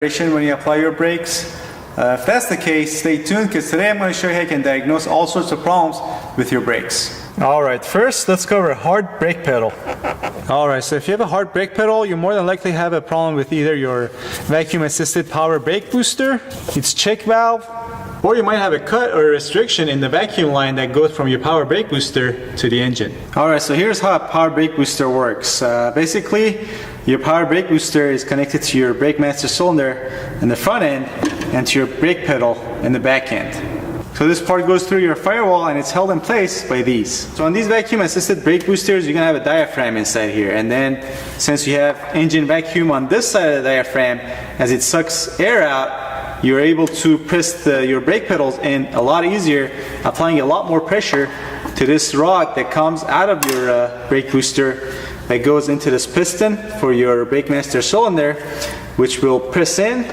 When you apply your brakes. If that's the case, stay tuned because today I'm going to show you how you can diagnose all sorts of problems with your brakes. Alright, first let's cover hard brake pedal. Alright, so if you have a hard brake pedal, you more than likely have a problem with either your vacuum assisted power brake booster, its check valve, or you might have a cut or a restriction in the vacuum line that goes from your power brake booster to the engine. Alright, so here's how a power brake booster works. Basically, your power brake booster is connected to your brake master cylinder in the front end and to your brake pedal in the back end. So this part goes through your firewall and it's held in place by these. So on these vacuum assisted brake boosters, you're going to have a diaphragm inside here, and then since you have engine vacuum on this side of the diaphragm, as it sucks air out, you're able to press your brake pedals in a lot easier, applying a lot more pressure to this rod that comes out of your brake booster that goes into this piston for your brake master cylinder, which will press in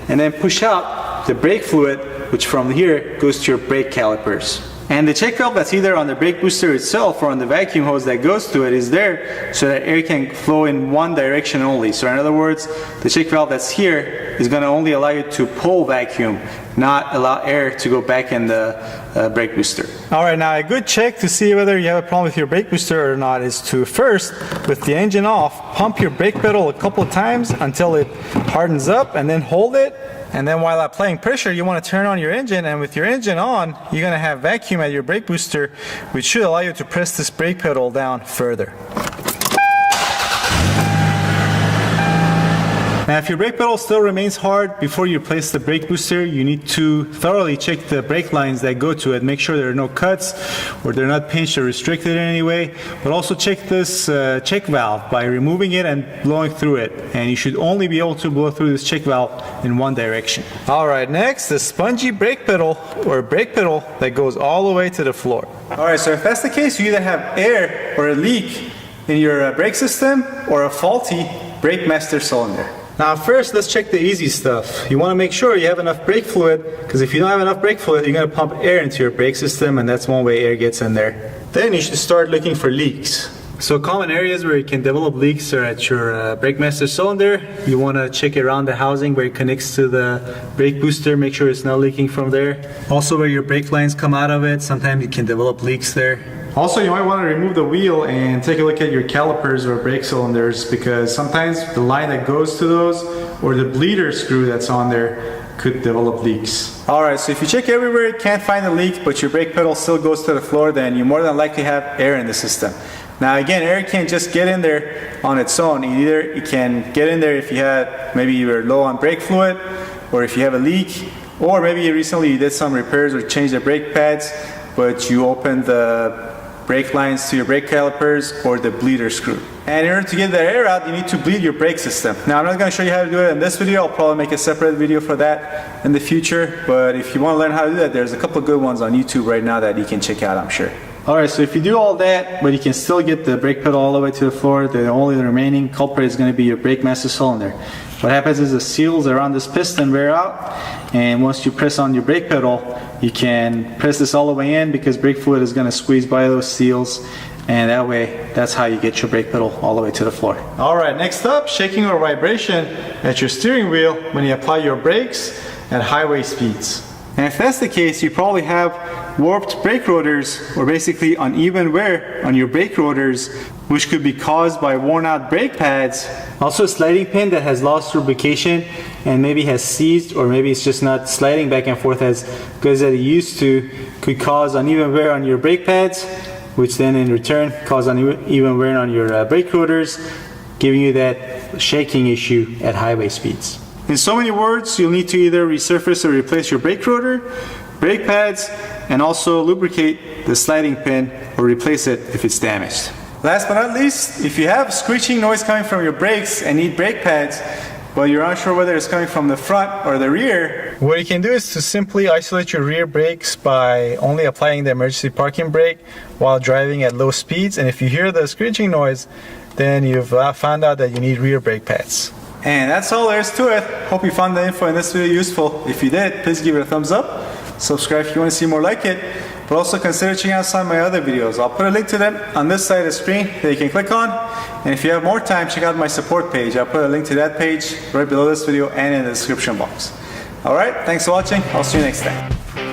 and then push out the brake fluid, which from here goes to your brake calipers. And the check valve that's either on the brake booster itself or on the vacuum hose that goes to it is there so that air can flow in one direction only. So in other words, the check valve that's here is going to only allow you to pull vacuum, not allow air to go back in the brake booster. Alright, now a good check to see whether you have a problem with your brake booster or not is to first, with the engine off, pump your brake pedal a couple of times until it hardens up, and then hold it. And then while applying pressure, you want to turn on your engine, and with your engine on, you're going to have vacuum at your brake booster, which should allow you to press this brake pedal down further. Now if your brake pedal still remains hard, before you place the brake booster, you need to thoroughly check the brake lines that go to it. Make sure there are no cuts or they're not pinched or restricted in any way. But also check this check valve by removing it and blowing through it. And you should only be able to blow through this check valve in one direction. Alright, next, the spongy brake pedal or brake pedal that goes all the way to the floor. Alright, so if that's the case, you either have air or a leak in your brake system or a faulty brake master cylinder. Now first, let's check the easy stuff. You want to make sure you have enough brake fluid, because if you don't have enough brake fluid, you're going to pump air into your brake system, and that's one way air gets in there. Then you should start looking for leaks. So common areas where you can develop leaks are at your brake master cylinder. You want to check around the housing where it connects to the brake booster, make sure it's not leaking from there. Also where your brake lines come out of it, sometimes you can develop leaks there. Also, you might want to remove the wheel and take a look at your calipers or brake cylinders, because sometimes the line that goes to those or the bleeder screw that's on there could develop leaks. Alright, so if you check everywhere, you can't find a leak, but your brake pedal still goes to the floor, then you more than likely have air in the system. Now again, air can't just get in there on its own. Either it can get in there if you had, maybe you were low on brake fluid, or if you have a leak, or maybe recently you did some repairs or changed the brake pads, but you opened the brake lines to your brake calipers or the bleeder screw. And in order to get that air out, you need to bleed your brake system. Now I'm not going to show you how to do it in this video. I'll probably make a separate video for that in the future, but if you want to learn how to do that, there's a couple of good ones on YouTube right now that you can check out, I'm sure. Alright, so if you do all that, but you can still get the brake pedal all the way to the floor, the only remaining culprit is going to be your brake master cylinder. What happens is the seals around this piston wear out, and once you press on your brake pedal, you can press this all the way in, because brake fluid is going to squeeze by those seals, and that way, that's how you get your brake pedal all the way to the floor. Alright, next up, shaking or vibration at your steering wheel when you apply your brakes at highway speeds. And if that's the case, you probably have warped brake rotors, or basically uneven wear on your brake rotors, which could be caused by worn out brake pads. Also a sliding pin that has lost lubrication and maybe has seized, or maybe it's just not sliding back and forth as good as it used to, could cause uneven wear on your brake pads, which then in return cause uneven wear on your brake rotors, giving you that shaking issue at highway speeds. In so many words, you'll need to either resurface or replace your brake rotor, brake pads, and also lubricate the sliding pin or replace it if it's damaged. Last but not least, if you have screeching noise coming from your brakes and need brake pads, but you're unsure whether it's coming from the front or the rear, what you can do is to simply isolate your rear brakes by only applying the emergency parking brake while driving at low speeds. And if you hear the screeching noise, then you've found out that you need rear brake pads. And that's all there is to it. Hope you found the info in this video useful. If you did, please give it a thumbs up. subscribe if you want to see more like it, but also consider checking out some of my other videos. I'll put a link to them on this side of the screen that you can click on, and if you have more time, check out my support page. I'll put a link to that page right below this video and in the description box. Alright, thanks for watching. I'll see you next time.